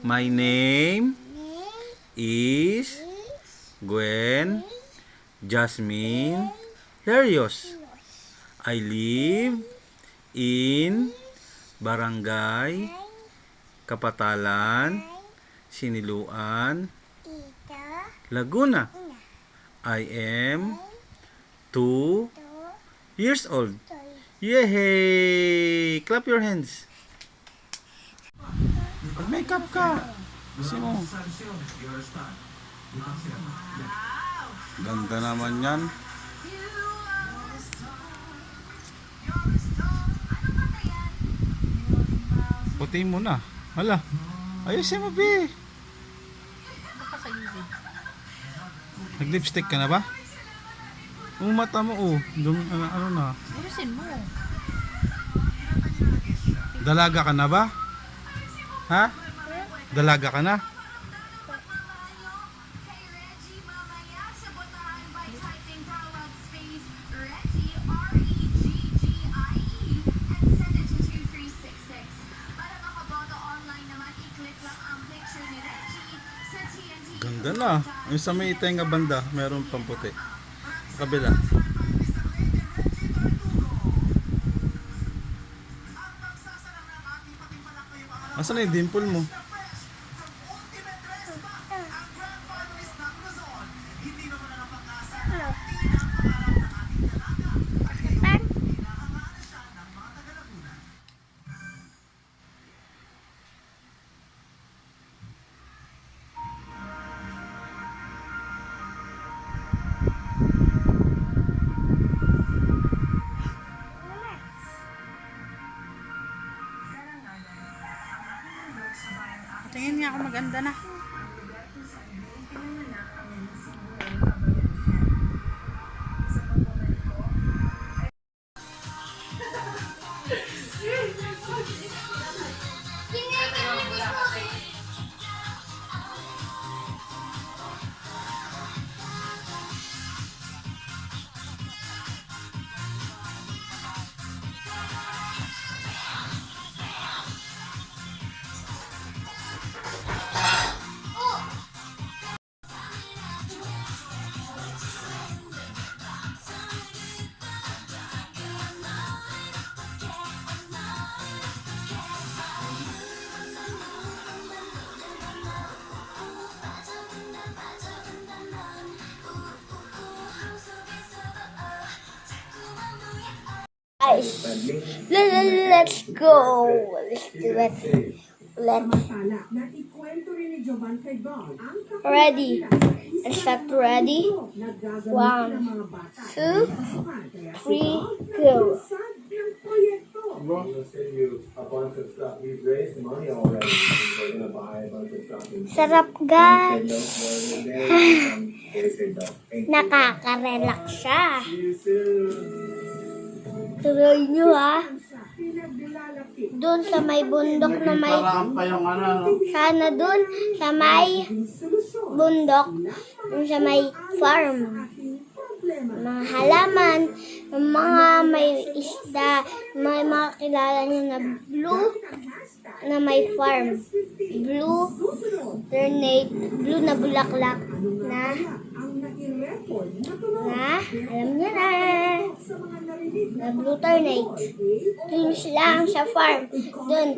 My name is Gwen Jasmine Lerios. I live in Barangay Kapatalan, Siniluan, Laguna. I am 2 years old. Yay! Clap your hands. Mag-makeup ka. Gusto mo. Ganda naman yan. Puti mo na. Hala. Ayusin mo, Bi. Nag-lipstick ka na ba? Yung mata mo, oh. Ano na? Ayusin mo. Dalaga ka na ba? Ha? Dalaga ka na? Ganda na. Yung sa may tenga banda, meron pang puti. Kabila. Asan na yung dimple mo? Tingin nga ako maganda na. Guys, let's go. Let's do it. Ready. Let's start ready. 1, 2, 3, go. Sarap guys. Nakaka-relax siya. Tuloy nyo ha. Doon sa may bundok na may... Sana doon sa may bundok. Doon sa may farm. Mga halaman. Mga may isda. May mga kilala nyo na blue. Na may farm. Blue ternate. Blue na bulaklak. Alam nyo na. Na blue ternate. Doon lang sa farm. Doon.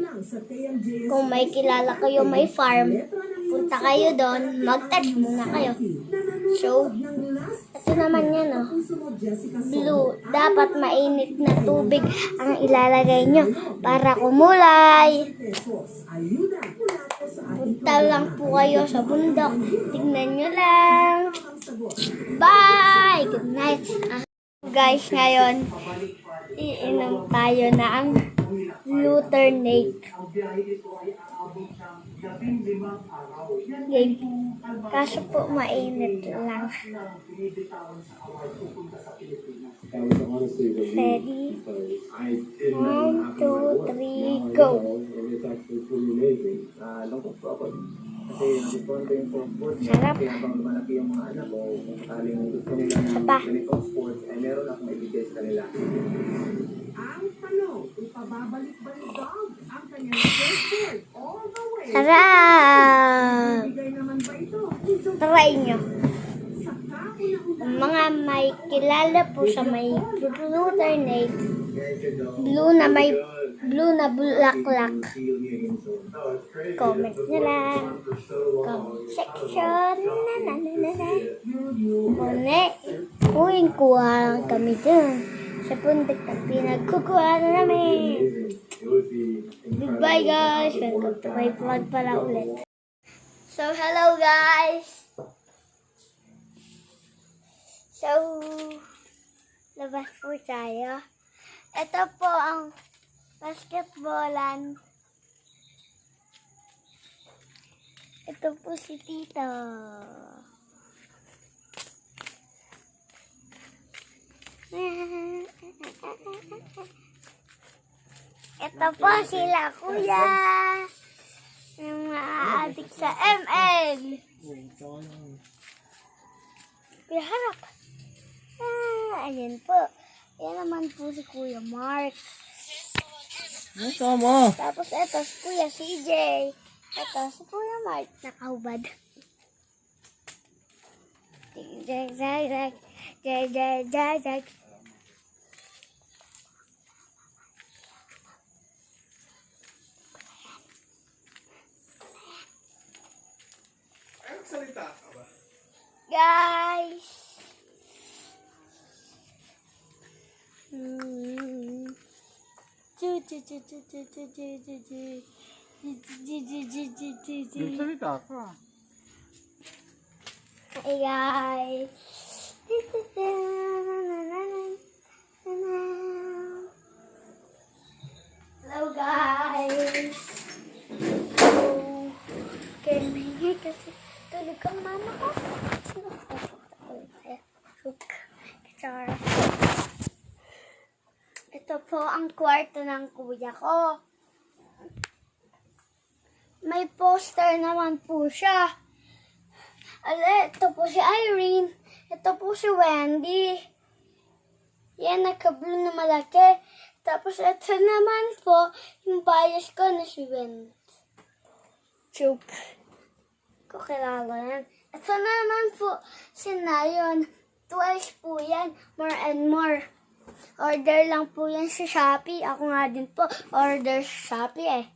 Kung may kilala kayo may farm, punta kayo doon. Mag-touch muna kayo. So, ito naman yan oh. Blue. Dapat mainit na tubig ang ilalagay nyo para kumulay. Punta lang po kayo sa bundok. Tingnan nyo lang. Bye! Good night. Guys, ngayon, iinom tayo ng Luternate. Game. Kaso po mainit lang. Ready? 1, 2, 3, go! Sarap. Isa pa. Ang tanong, ipababalik ba ni Dog ang kanyang passport all the way Sarap! Try nyo. Ang mga may kilala po sa may blue ternate, blue na bulaklak. Comment nyo lang. Comment section. Uy, kuha lang kami dun. Sa puntik na pinagkukuha na namin. Goodbye guys. Welcome to my vlog pala ulit. So, hello guys. So, labas po tayo. Ito po ang basketballan. Ito po si Tito. Ito po sila kuya. Yung mga adik sa ML. Kuya harap. Ayan po. Ayan naman po si Kuya Mark. Tama. Tapos ito si Kuya CJ. Ito si Kuya Mark. Nakahubad. Jag. Anong salita ka ba? Guys. Salita ka. Hey guys. Hello guys. Okay, maingay kasi tulog ang mama ko. Guitar. Ito po ang kwarto ng kuya ko. May poster naman po siya. Ito po si Irene. Ito po si Wendy. Yan, naka-blue na malaki. Tapos ito naman po, yung bias ko na si Wendy. Joke. Ko kilala yan. Ito naman po, si Nayon. Twice po yan. More and more. Order lang po yan sa Shopee. Ako nga din po, order sa Shopee eh.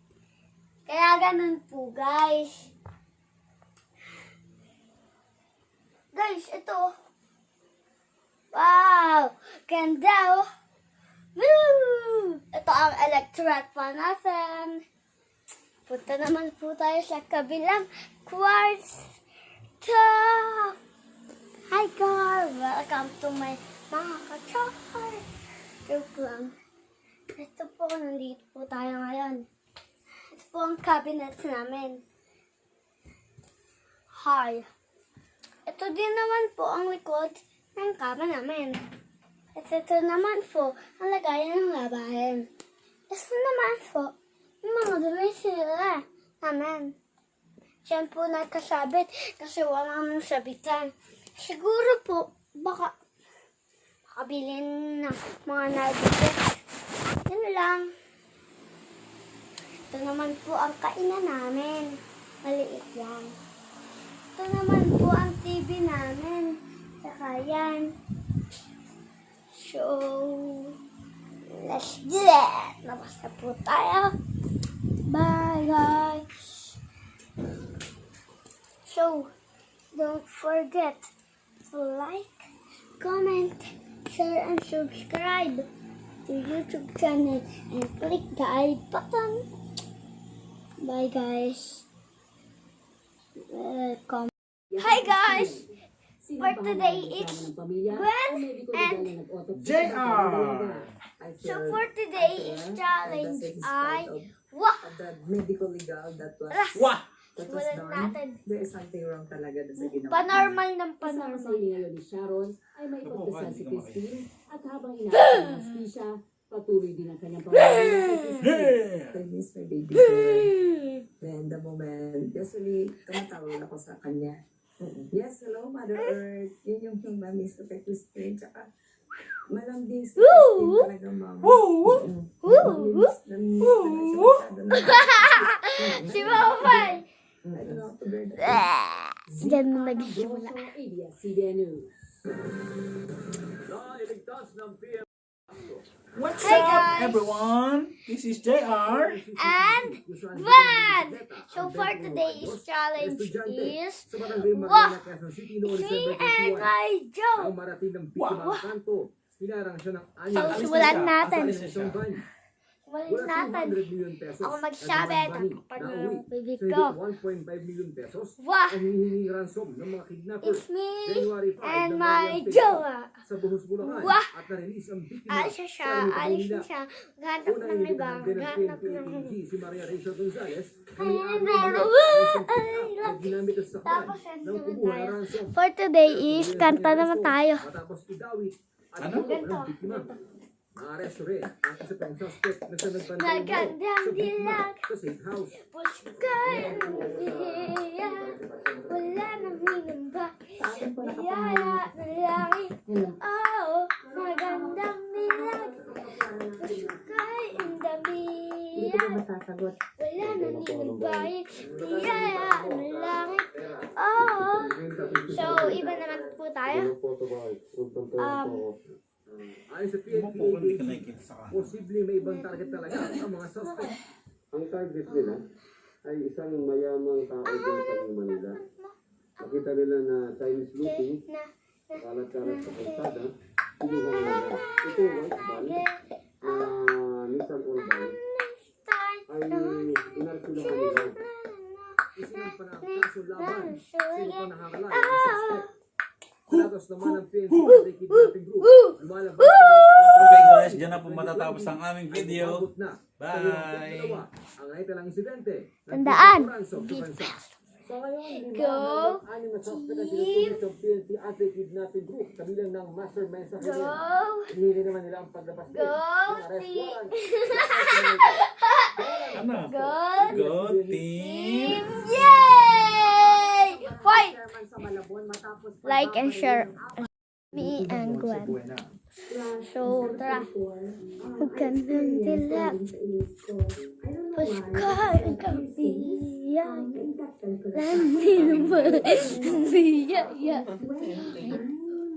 Kaya ganun po, guys. Guys, ito. Wow! Ganda, oh. Woo! Ito ang electric fan natin. Punta naman po tayo sa kabilang kwarto. Hi, Carl. Welcome to my mga ka-char. Joke lang. Ito po, nandito po tayo ngayon. Ito po ang cabinet namin. Hi. Ito din naman po ang likod ng kama namin. At ito naman po ang lagayan ng labahin. Ito naman po yung mga dumi sila namin. Diyan po nakasabit kasi wala nang sabitan. Siguro po baka makabilin ng mga nabibit. Yan lang. Ito naman po ang kainan namin. Maliit yan. Ito naman po ang TV namin. Saka yan. So, let's do it! Labas na po tayo. Bye, guys! So, don't forget to like, comment, share, and subscribe to YouTube channel and click the I button. Bye, guys! Welcome. Hi, guys! For today, it's Gwen and JR! so for today's challenge ay the medical legal that was Wah! simulan natin. there is something wrong talaga doon sa ginawa. Panormal ng Kasama sa panormal. inyo ngayon ni Sharon ay may Ako, pagkasensitive hindi ko skin at habang inaasal ng anesthesia, patuloy din ang kanyang pamamagitan. I miss my baby girl. Then the moment, usually, tumatawag ako sa kanya. Yes, hello, Mother Earth. Yun yung mamiss ko kay Christine. Tsaka, Malambing skin talaga, ma'am. Malinis na linis talaga siya. Si Mama. I don't know how to bear that. Diyan mo nagsimula. ABS-CBN News. What's Hi, up, guys. everyone? This is JR. And Van! So for today's challenge is Wow! Me and my Joe! So simulan natin. Simulan natin. Ako magsabi pag bibig ko. Wow! It's me and my Joe! Wow! Alis na siya. Alis na siya. Maghanap ng iba. Maghanap ng tapos naman tayo. For today is kanta naman tayo. Nagandang dilag, puskay ang iiyak, wala nang minamba, biyaya ng langit, oh, magandang dilag, puskay ang damiyak, wala nang minamba, biyaya ng langit, oh. So, iba naman po tayo. Ayon sa PNP, posible may ibang target talaga ang mga suspect. Ang target nila ay isang mayamang tao dyan sa Manila. Nakita nila na Chinese looting, kalat-kalat sa kalsada, pinuha nila. Ito yung white van na Nissan Urban ay inarkulahan nila. Isinang pa na ang kaso laban, sino pa nakakalaya ang suspect. Tapos naman ang PNP na kidnapping group. Lumalabas Okay guys, dyan na po matatapos ang aming video. Bye! ang naitalang insidente. Tandaan. So ngayon, Go. anim na suspect ang sinusulit ng PNP anti-kidnapping group kabilang ng master mensahe. Go! Hinihili naman nila ang paglabas Go, ng arrest warrant. Ano? Go! Go team! Yay! Fight! Like and share. Me and Gwen. So, tara. Magandang dilag. Puskay ang kabiyak. Nandito ba? Biyaya.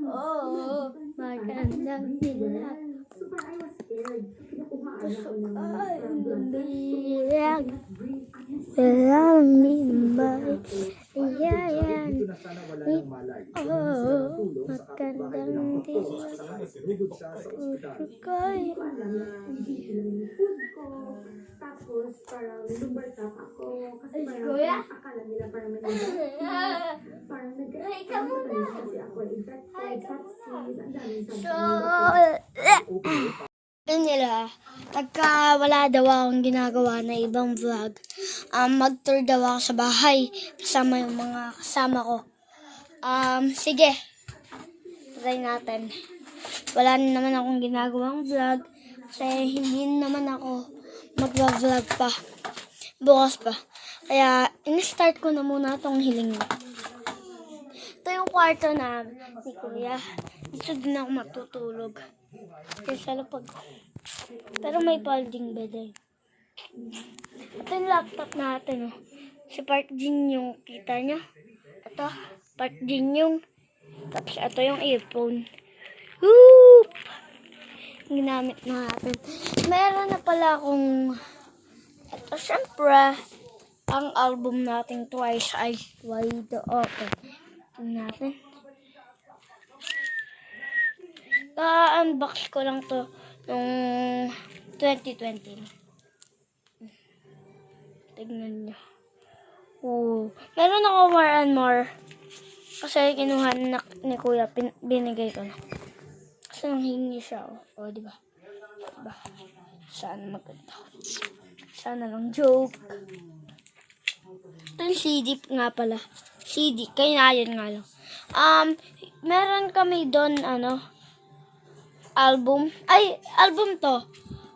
Oh, magandang dilag. Puskay ang kabiyak. Walang limbay. Biyaya. Oh, magandang dilag. Puskay. Tapos parang lumbartak ako kasi parang Kuya? akala nila parang may parang Ay, ikaw muna. kasi ako infected, sepsis, ang daming So, yun nila, pagka wala daw akong ginagawa na ibang vlog, mag-tour daw ako sa bahay, kasama yung mga kasama ko. Sige, try natin. Wala naman akong ginagawang vlog, kasi hindi naman ako mag-vlog pa, bukas pa. Kaya, in-start ko na muna itong hiling na. Ito yung kwarto na ni Kuya. Dito din ako matutulog. Kasi sa lapag ko. Pero may folding bed eh. Ito yung laptop natin. Oh. Si Park Jin yung kita nyo. Ito, Park Jin yung. Tapos ito yung earphone. Whoop! Ginamit natin. Meron na pala akong. Ito syempre. Ang album natin Twice ay Wide Open. Tingnan natin. Unbox ko lang to noong 2020. Tignan nyo. Oh, meron ako more and more. Kasi kinuha ni Kuya, binigay ko na. Kasi nanghingi siya. Oh, diba? Diba? Sana maganda. Sana lang joke. Ito yung CD nga pala. CD. Kaya yun nga lang. Meron kami doon, album. Ay, album to.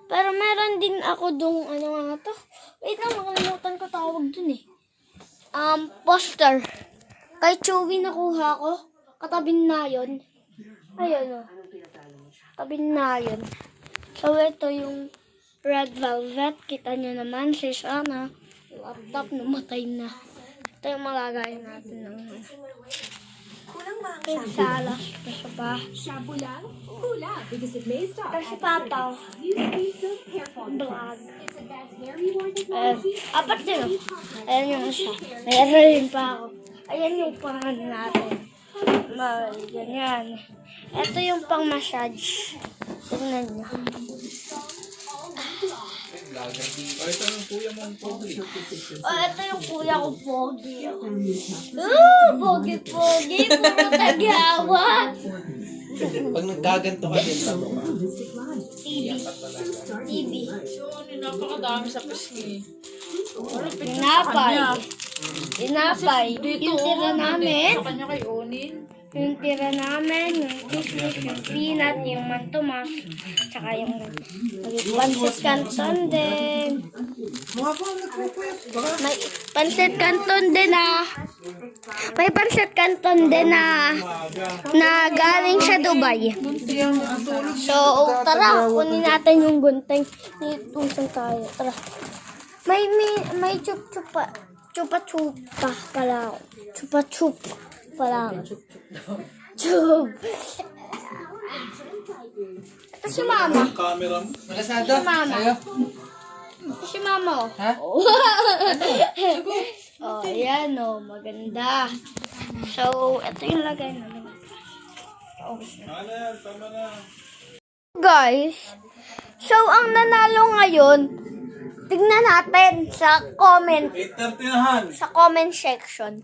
Pero meron din ako doon, nga to. Wait lang, makalimutan ko tawag dun eh. Poster. Kay Chewy nakuha ko. Katabi na yun. Ayun o. Sabi na yun. So, ito yung red velvet. Kita nyo naman si Sana. Laptop namatay na. Ito yung malagay natin ng salas pa siya ba? Shampoo lang? Kulang, because it may stop. Kasi Papa, Use Basic Hair Follicle. vlog. It's advanced hair reward technology. Apat din. Ayan yung isa. Mayroon pa ako. Ayan yung pang natin. Ganyan. Ito yung pang massage. Tingnan nyo. Ito yung kuya mong pogi. Ito yung kuya ko, Pogi. Pogi. Puro tagawa. Pag nagkaganto ka din, tabo ka. TV. Napakadami sa pisngi. Tinapay. Yung tira namin. Sa kanya kay Onin. Yung tira namin, yung kismis, yung peanut, yung mantumas, tsaka yung pancit canton din. May pancit canton din May pancit canton din na galing sa Dubai. So, tara, kunin natin yung gunting. Itusang tayo. Tara. May chupa-chupa pala. Chupa-chupa pala. Chup. Ito si Mama. Camera mo. Malasado? Si Mama. Sa'yo? Ito si Mama. Ha? Oh, yan maganda. So, ito yung lagay namin. Tama na. Guys, so ang nanalo ngayon, tignan natin sa comment 8:30 na han. sa comment section.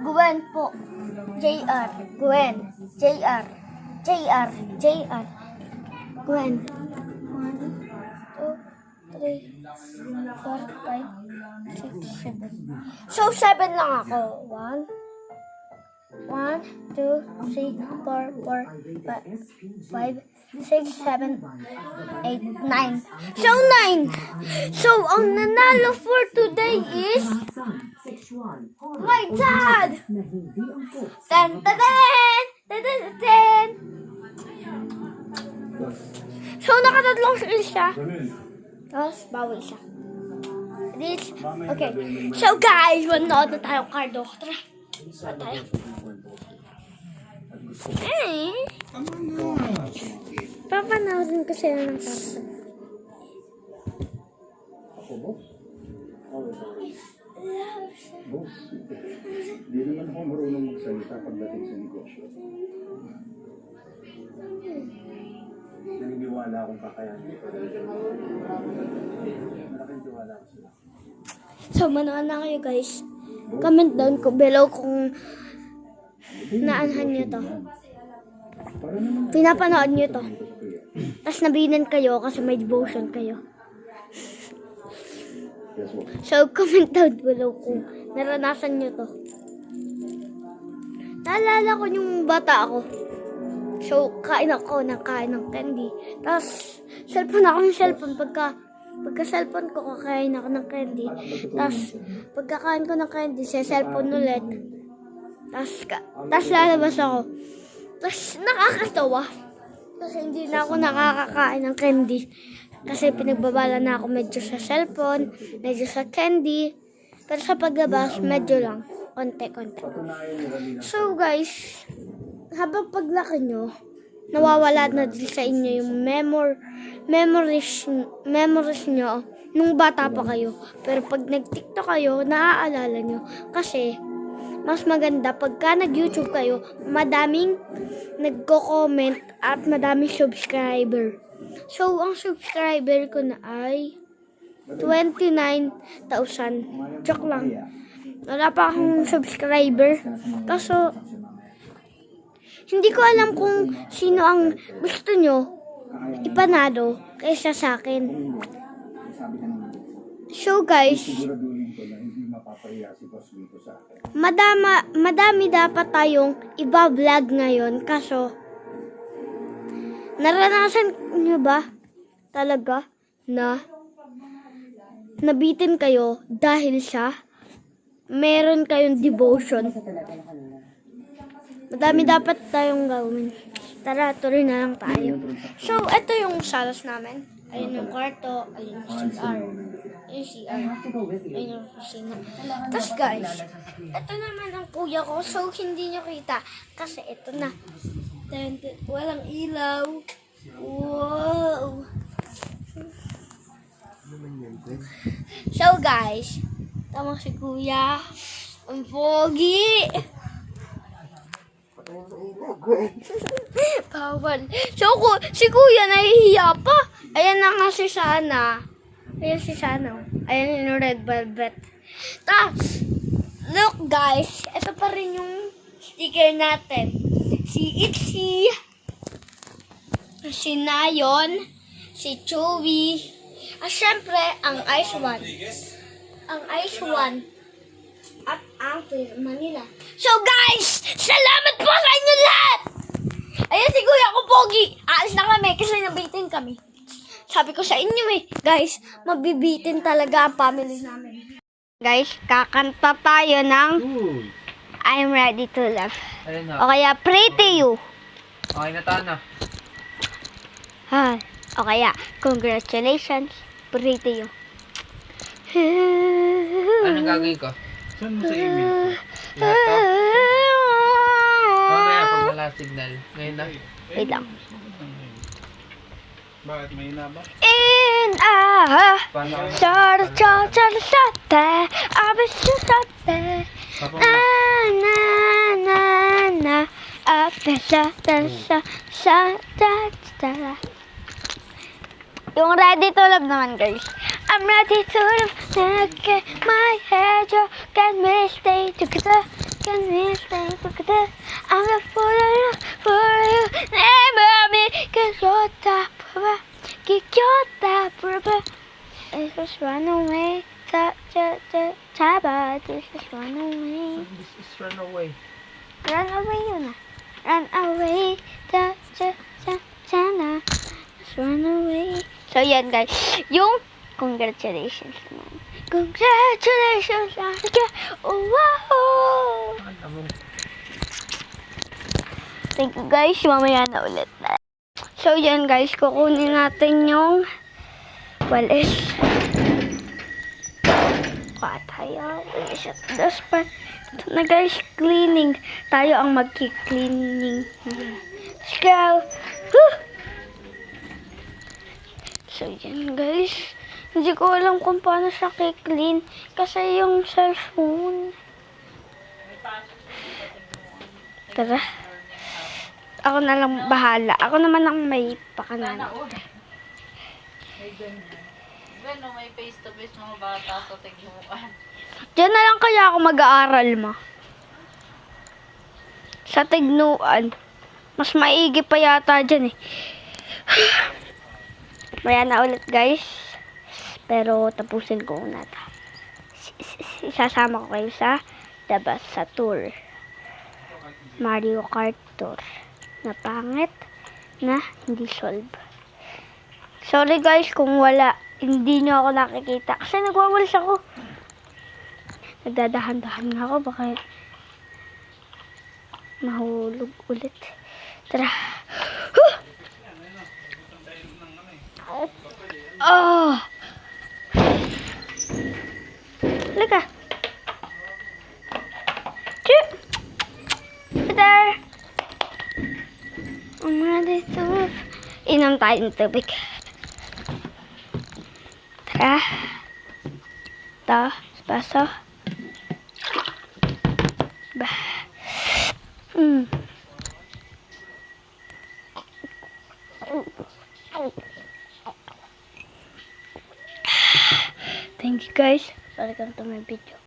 Gwen po. JR. Gwen. JR. JR. JR. Gwen. 1, 2, 3, 4, 5, 6, 7. So, 7 lang ako. 1, 2, 3, 4, 5, 6, 7, 8, 9. So, 9. So, ang nanalo for today is my dad! Ten, ten, ten, ten, ten. So, nakatatlong siya. Tapos, bawal siya. This, okay. So, guys, manood na tayong cardo. Tara. Tara tayo. Papanoodin ko sila ng cardo. Hindi naman ako marunong magsalita pagdating sa negosyo. Naniniwala akong kakayanin. Malaking tiwala ko sila. So, manood na kayo, guys. Comment down ko below kung naanhan nyo to. Pinapanood nyo to. Tapos nabinan kayo kasi may devotion kayo. So, comment down below kung naranasan nyo to. Naalala ko yung bata ako. So, kain ako ng candy. Tapos, cellphone ako ng cellphone. Pagka cellphone ko, kakain ako ng candy. Tapos, pagkakain ko ng candy, sa cellphone ulit. Tapos lalabas ako. Tapos, nakakatawa. Kasi hindi na ako nakakakain ng candy. Kasi pinagbabala na ako medyo sa cellphone, medyo sa candy. Pero sa paglabas, medyo lang. Konti-konti. So, guys, habang paglaki nyo, nawawala na din sa inyo yung memories nyo nung bata pa kayo. Pero pag nag-TikTok kayo, naaalala nyo. Kasi, mas maganda pagka nag-YouTube kayo, madaming nagko-comment at madaming subscriber. So, ang subscriber ko na ay 29,000. Joke lang. Wala pa akong subscriber. Kaso, hindi ko alam kung sino ang gusto nyo ipanalo kaysa sa akin. So guys, madami dapat tayong iba-vlog ngayon. Kaso, naranasan nyo ba talaga na nabitin kayo dahil sa meron kayong devotion? Madami dapat tayong gawin. Tara, tuloy na lang tayo. So, ito yung salas namin. Ayun yung kwarto. Ayun yung CR. Ayun yung CR. Ayun yung kusina. Tapos guys, ito naman ang kuya ko. So, hindi nyo kita. Kasi ito na. Walang ilaw. Wow! So guys, tama si kuya. Ang pogi! Bawal. So, si kuya nahihiya pa. Ayan na nga si Sana. Ayan si Sana. Ayan yung red velvet. Tapos, look guys, ito pa rin yung sticker natin. Si Itzy, si Nayon, si Chewy, at syempre, ang Ice One. Ang Ice One. At ang pirma nila. So guys, salamat po sa inyo lahat! Ayan si kuya ko, pogi. Aalis na kami kasi nabitin kami. Sabi ko sa inyo guys, mabibitin talaga ang family namin. Guys, kakanta tayo ng I'm Ready to Love. O kaya, Pray to You. Okay na Tana. O kaya, Congratulations, Pray to You. Anong gagawin ko? Saan mo sa email? Lahat to? Mamaya pag wala signal. Ngayon na. Wait lang. Bakit may ba? In Paano? Yung Ready to Love naman, guys. I'm ready to love. Get my head up. Can we stay together? Can we stay together? I'm the fool of love for you. Never me. Cause you're top of a. Get your top of a. Let's just run away. Let's just run away. This is run away. Run away yun na. Run away. Sana. Let's run away. So, yan guys. Yung congratulations naman. Congratulations. Oh, wow. Thank you guys. Mamaya na ulit. So, yan guys. Kukunin natin yung walis. Tayo. This part. Ito na guys. Cleaning. Tayo ang magki-cleaning. Let's go. Woo! So, yan guys. Hindi ko alam kung paano siya ki-clean. Kasi yung cellphone. Tara. Ako na lang bahala. Ako naman ang may pakanan. Bueno, may face-to-face mga bata sa tignuan. Diyan na lang kaya ako mag-aaral ma. Sa tignuan. Mas maigi pa yata dyan Maya na ulit guys. Pero tapusin ko na ito. Isasama ko kayo sa labas sa tour. Mario Kart tour. Na pangit na hindi solve. Sorry guys kung wala. Hindi nyo ako nakikita. Kasi nagwawalis ako. Nagdadahan-dahan nga ako. Baka mahulog ulit. Tara. Oh! Lika. Chip! There! I'm ready to move. Inom tayo ng tubig. Tara. Ito. Spaso. Thank you guys. Welcome to my video.